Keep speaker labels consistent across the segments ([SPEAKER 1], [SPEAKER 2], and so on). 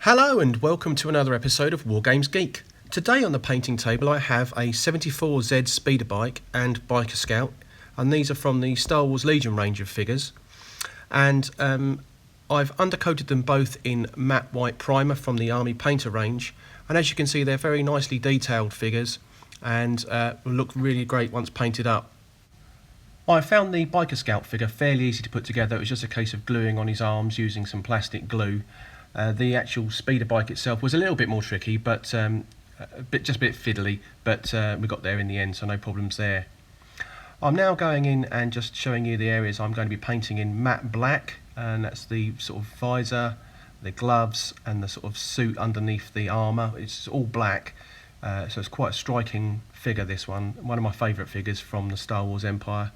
[SPEAKER 1] Hello and welcome to another episode of Wargames Geek. Today on the painting table I have a 74Z speeder bike and biker scout, and these are from the Star Wars Legion range of figures. And I've undercoated them both in matte white primer from the Army Painter range, and as you can see they're very nicely detailed figures and will look really great once painted up. I found the biker scout figure fairly easy to put together. It was just a case of gluing on his arms using some plastic glue. The actual speeder bike itself was a little bit more tricky, but just a bit fiddly, but we got there in the end, so no problems there. I'm now going in and just showing you the areas I'm going to be painting in matte black, and that's the sort of visor, the gloves and the sort of suit underneath the armour. It's all black, so it's quite a striking figure, this one of my favourite figures from the Star Wars Empire,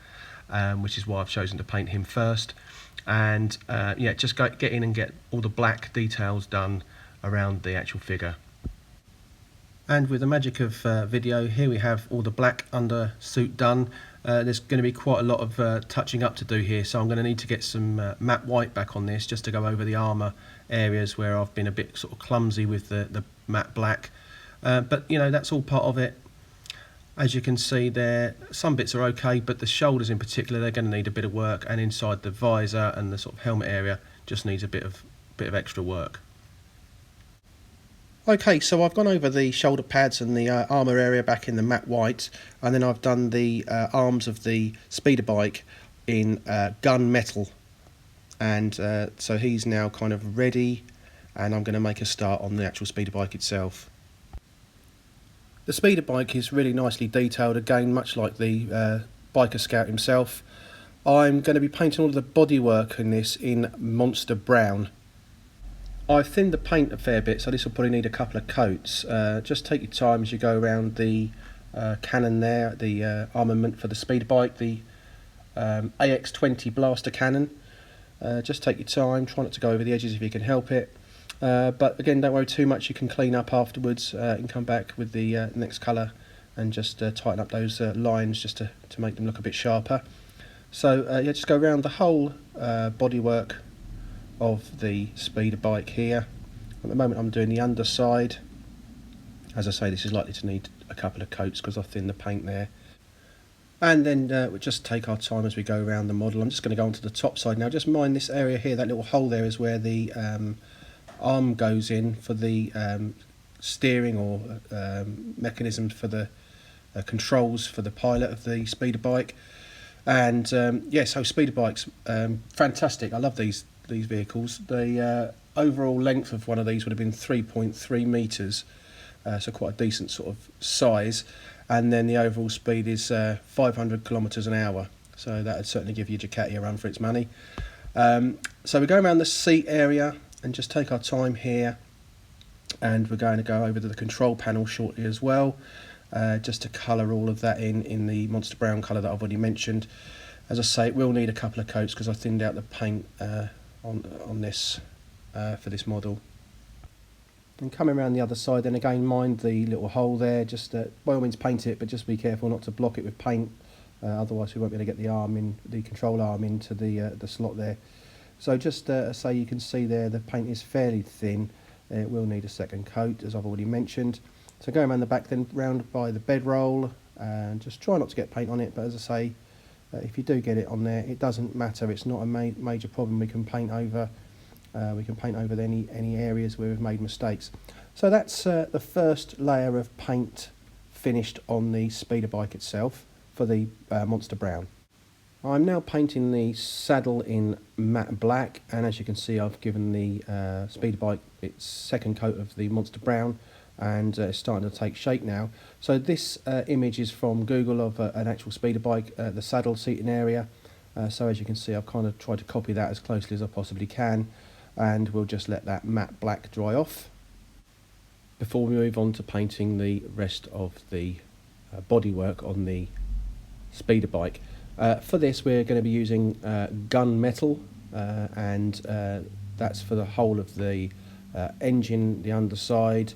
[SPEAKER 1] which is why I've chosen to paint him first. And yeah, just get in and get all the black details done around the actual figure. And with the magic of video, here we have all the black under suit done. There's going to be quite a lot of touching up to do here, so I'm going to need to get some matte white back on this just to go over the armour areas where I've been a bit sort of clumsy with the matte black. But you know, that's all part of it. As you can see there, some bits are okay, but the shoulders in particular, they're going to need a bit of work, and inside the visor and the sort of helmet area just needs a bit of extra work. Okay, so I've gone over the shoulder pads and the armour area back in the matte white, and then I've done the arms of the speeder bike in gun metal. And so he's now kind of ready, and I'm going to make a start on the actual speeder bike itself. The speeder bike is really nicely detailed, again much like the biker scout himself. I'm going to be painting all of the bodywork in this in monster brown. I've thinned the paint a fair bit, so this will probably need a couple of coats. Just take your time as you go around the cannon there, the armament for the speeder bike, the AX-20 blaster cannon. Just take your time, try not to go over the edges if you can help it. But again, don't worry too much, you can clean up afterwards and come back with the next colour and just tighten up those lines just to make them look a bit sharper. So yeah, just go around the whole bodywork of the speeder bike here. At the moment I'm doing the underside. As I say, this is likely to need a couple of coats because I've thinned the paint there. And then we'll just take our time as we go around the model. I'm just going to go onto the top side now. Just mind this area here, that little hole there is where the arm goes in for the steering or mechanisms for the controls for the pilot of the speeder bike. And yeah, so speeder bikes, fantastic. I love these vehicles. The overall length of one of these would have been 3.3 meters, so quite a decent sort of size. And then the overall speed is 500 kilometers an hour. So that would certainly give your Ducati a run for its money. So we're going around the seat area and just take our time here, and we're going to go over to the control panel shortly as well, just to colour all of that in the monster brown colour that I've already mentioned. As I say, it will need a couple of coats because I thinned out the paint on this for this model. And coming around the other side, then again, mind the little hole there. Just by all means paint it, but just be careful not to block it with paint, otherwise we won't be able to get the arm in, the control arm into the slot there. So just so you can see there, the paint is fairly thin. It will need a second coat, as I've already mentioned. So going around the back, then round by the bedroll, and just try not to get paint on it. But as I say, if you do get it on there, it doesn't matter. It's not a major problem. We can paint over. Any areas where we've made mistakes. So that's the first layer of paint finished on the speeder bike itself for the monster brown. I'm now painting the saddle in matte black, and as you can see, I've given the speeder bike its second coat of the monster brown, and it's starting to take shape now. So this image is from Google of an actual speeder bike, the saddle seating area. So as you can see, I've kind of tried to copy that as closely as I possibly can, and we'll just let that matte black dry off before we move on to painting the rest of the bodywork on the speeder bike. For this we're going to be using gun metal, and that's for the whole of the engine, the underside.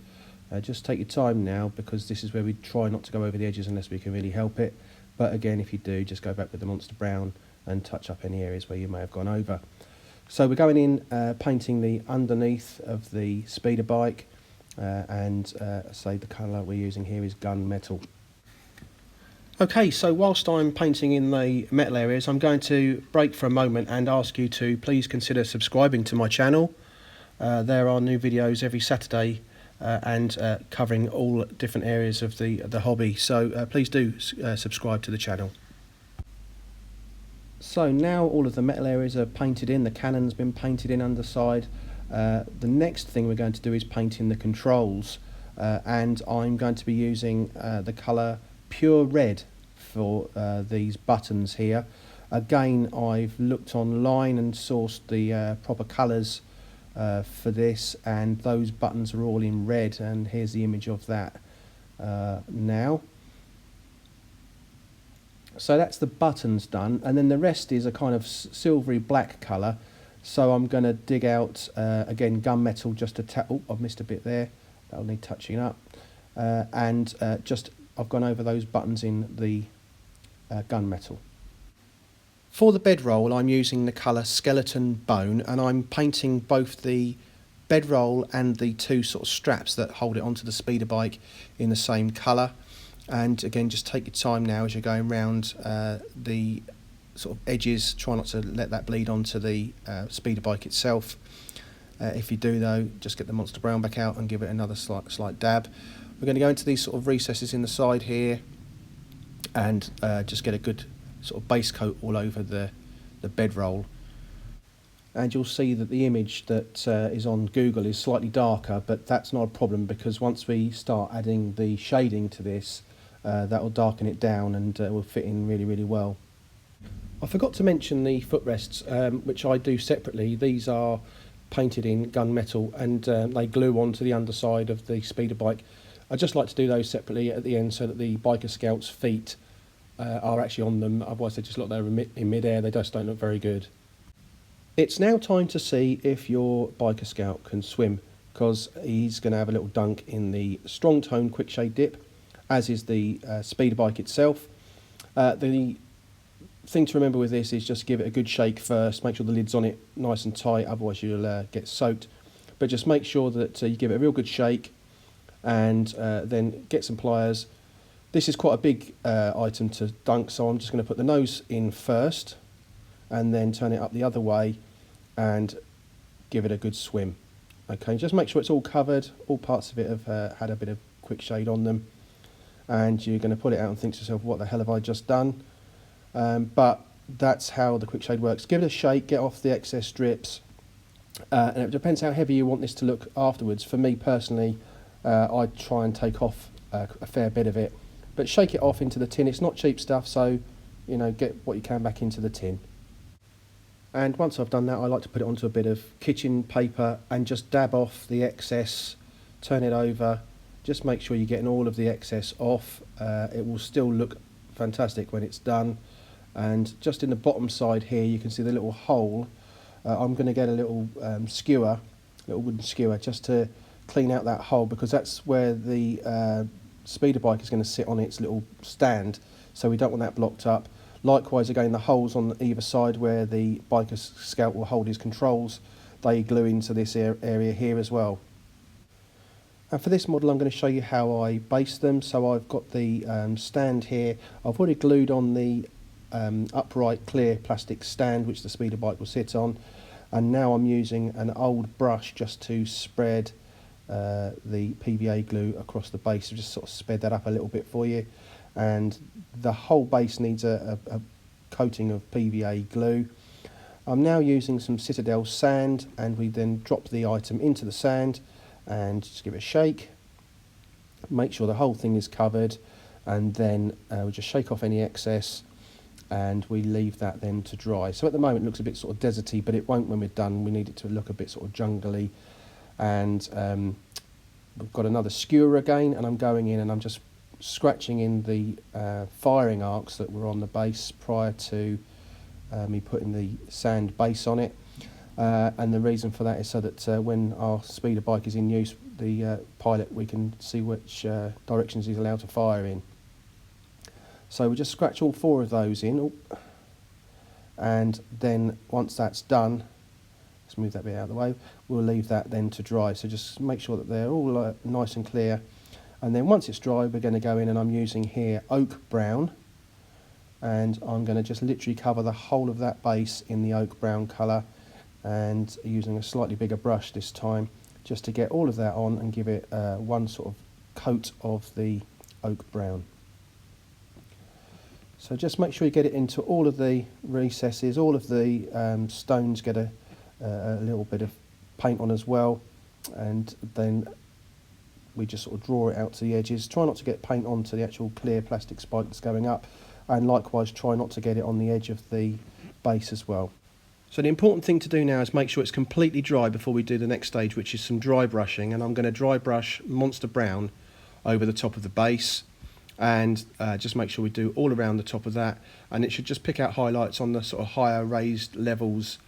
[SPEAKER 1] Just take your time now, because this is where we try not to go over the edges unless we can really help it. But again, if you do, just go back with the monster brown and touch up any areas where you may have gone over. So we're going in painting the underneath of the speeder bike, and say the colour we're using here is gunmetal. Okay, so whilst I'm painting in the metal areas, I'm going to break for a moment and ask you to please consider subscribing to my channel. There are new videos every Saturday and covering all different areas of the hobby, so please do subscribe to the channel. So now all of the metal areas are painted in, the cannon's been painted in underside. The next thing we're going to do is paint in the controls, and I'm going to be using the colour Pure Red for these buttons here. Again, I've looked online and sourced the proper colours for this, and those buttons are all in red, and here's the image of that now. So that's the buttons done, and then the rest is a kind of silvery black colour. So I'm going to dig out again gunmetal just to tap. Oh, I've missed a bit there. That'll need touching up. And just I've gone over those buttons in the gunmetal. For the bedroll, I'm using the colour Skeleton Bone, and I'm painting both the bedroll and the two sort of straps that hold it onto the speeder bike in the same colour. And again, just take your time now as you're going round the sort of edges. Try not to let that bleed onto the speeder bike itself. If you do though, just get the Monster Brown back out and give it another slight dab. We're going to go into these sort of recesses in the side here and just get a good sort of base coat all over the bedroll. And you'll see that the image that is on Google is slightly darker, but that's not a problem, because once we start adding the shading to this, that will darken it down and will fit in really, really well. I forgot to mention the footrests, which I do separately. These are painted in gunmetal, and they glue onto the underside of the speeder bike. I just like to do those separately at the end so that the biker scout's feet are actually on them. Otherwise they just look there in mid-air. They just don't look very good. It's now time to see if your biker scout can swim, because he's going to have a little dunk in the strong tone quick shade dip, as is the speeder bike itself. The thing to remember with this is just give it a good shake first. Make sure the lid's on it nice and tight, otherwise you'll get soaked. But just make sure that you give it a real good shake, and then get some pliers. This is quite a big item to dunk, so I'm just going to put the nose in first and then turn it up the other way and give it a good swim. Okay, just make sure it's all covered, all parts of it have had a bit of quick shade on them, and you're going to pull it out and think to yourself, what the hell have I just done? But that's how the quick shade works. Give it a shake, get off the excess strips, and it depends how heavy you want this to look afterwards. For me personally, I try and take off a fair bit of it, but shake it off into the tin. It's not cheap stuff, so you know, get what you can back into the tin. And once I've done that, I like to put it onto a bit of kitchen paper and just dab off the excess, turn it over, just make sure you're getting all of the excess off. It will still look fantastic when it's done. And just in the bottom side here, you can see the little hole. I'm going to get a little skewer, little wooden skewer, just to clean out that hole, because that's where the speeder bike is going to sit on its little stand, so we don't want that blocked up. Likewise, again, the holes on either side where the biker scout will hold his controls, they glue into this area here as well. And for this model, I'm going to show you how I base them. So I've got the stand here. I've already glued on the upright clear plastic stand which the speeder bike will sit on, and now I'm using an old brush just to spread the PVA glue across the base. So just sort of sped that up a little bit for you, and the whole base needs a coating of PVA glue. I'm now using some Citadel sand, and we then drop the item into the sand and just give it a shake, make sure the whole thing is covered, and then we just shake off any excess and we leave that then to dry. So at the moment it looks a bit sort of deserty, but it won't when we're done. We need it to look a bit sort of jungly. And we've got another skewer again, and I'm going in and I'm just scratching in the firing arcs that were on the base prior to me putting the sand base on it. And the reason for that is so that when our speeder bike is in use, the pilot, we can see which directions he's allowed to fire in. So we just scratch all four of those in, and then once that's done, Let's move that bit out of the way. We'll leave that then to dry. So just make sure that they're all nice and clear. And then once it's dry, we're going to go in, and I'm using here oak brown. And I'm going to just literally cover the whole of that base in the oak brown colour, and using a slightly bigger brush this time, just to get all of that on and give it one sort of coat of the oak brown. So just make sure you get it into all of the recesses, all of the stones get a little bit of paint on as well, and then we just sort of draw it out to the edges. Try not to get paint onto the actual clear plastic spike that's going up, and likewise try not to get it on the edge of the base as well. So the important thing to do now is make sure it's completely dry before we do the next stage, which is some dry brushing, and I'm going to dry brush Monster Brown over the top of the base, and just make sure we do all around the top of that, and it should just pick out highlights on the sort of higher raised levels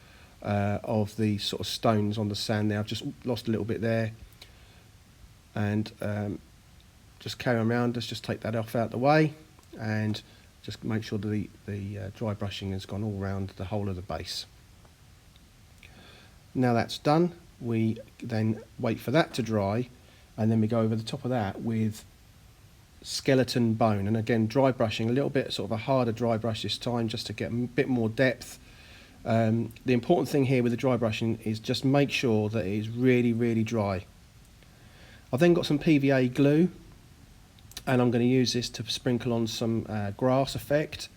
[SPEAKER 1] of the sort of stones on the sand there. I've just lost a little bit there, and just carry on around. Let's just take that off out the way, and just make sure that the dry brushing has gone all around the whole of the base. Now that's done, we then wait for that to dry, and then we go over the top of that with skeleton bone. And again, dry brushing, a little bit sort of a harder dry brush this time, just to get a bit more depth. The important thing here with the dry brushing is just make sure that it is really, really dry. I've then got some PVA glue, and I'm going to use this to sprinkle on some grass effect,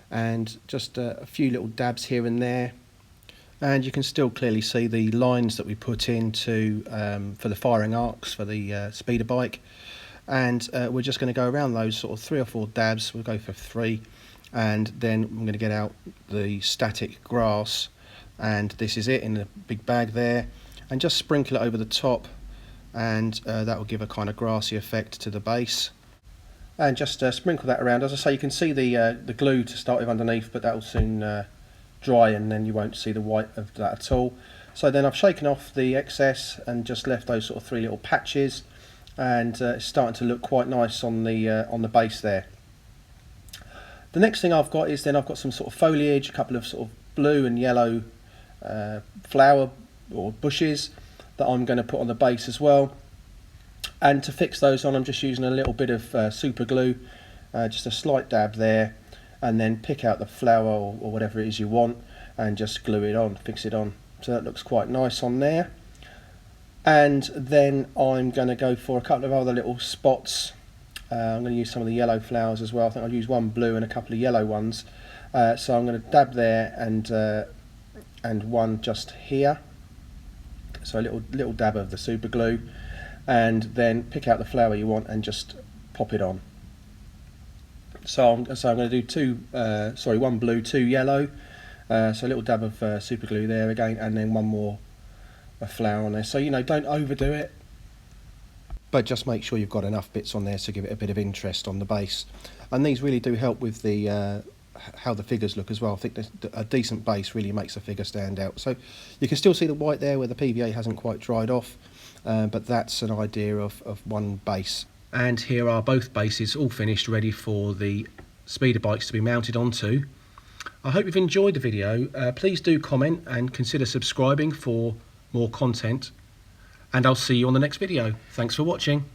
[SPEAKER 1] and just a few little dabs here and there. And you can still clearly see the lines that we put into for the firing arcs for the speeder bike. And we're just going to go around those sort of 3 or 4 dabs. We'll go for 3, and then I'm going to get out the static grass, and this is it in a big bag there, and just sprinkle it over the top, and that will give a kind of grassy effect to the base. And just sprinkle that around. As I say, you can see the glue to start with underneath, but that will soon dry, and then you won't see the white of that at all. So then I've shaken off the excess and just left those sort of 3 little patches, and it's starting to look quite nice on the base there. The next thing I've got is then I've got some sort of foliage, a couple of sort of blue and yellow flower or bushes that I'm going to put on the base as well. And to fix those on, I'm just using a little bit of super glue, just a slight dab there, and then pick out the flower or whatever it is you want, and just glue it on, fix it on. So that looks quite nice on there. And then I'm going to go for a couple of other little spots. I'm going to use some of the yellow flowers as well. I think I'll use one blue and a couple of yellow ones. So I'm going to dab there, and one just here. So a little dab of the super glue, and then pick out the flower you want and just pop it on. So I'm going to do one blue, 2 yellow. So a little dab of super glue there again, and then one more a flower on there. So don't overdo it, but just make sure you've got enough bits on there to give it a bit of interest on the base. And these really do help with the how the figures look as well. I think a decent base really makes the figure stand out. So you can still see the white there where the PVA hasn't quite dried off, but that's an idea of one base. And here are both bases all finished, ready for the speeder bikes to be mounted onto. I hope you've enjoyed the video. Please do comment and consider subscribing for more content, and I'll see you on the next video. Thanks for watching.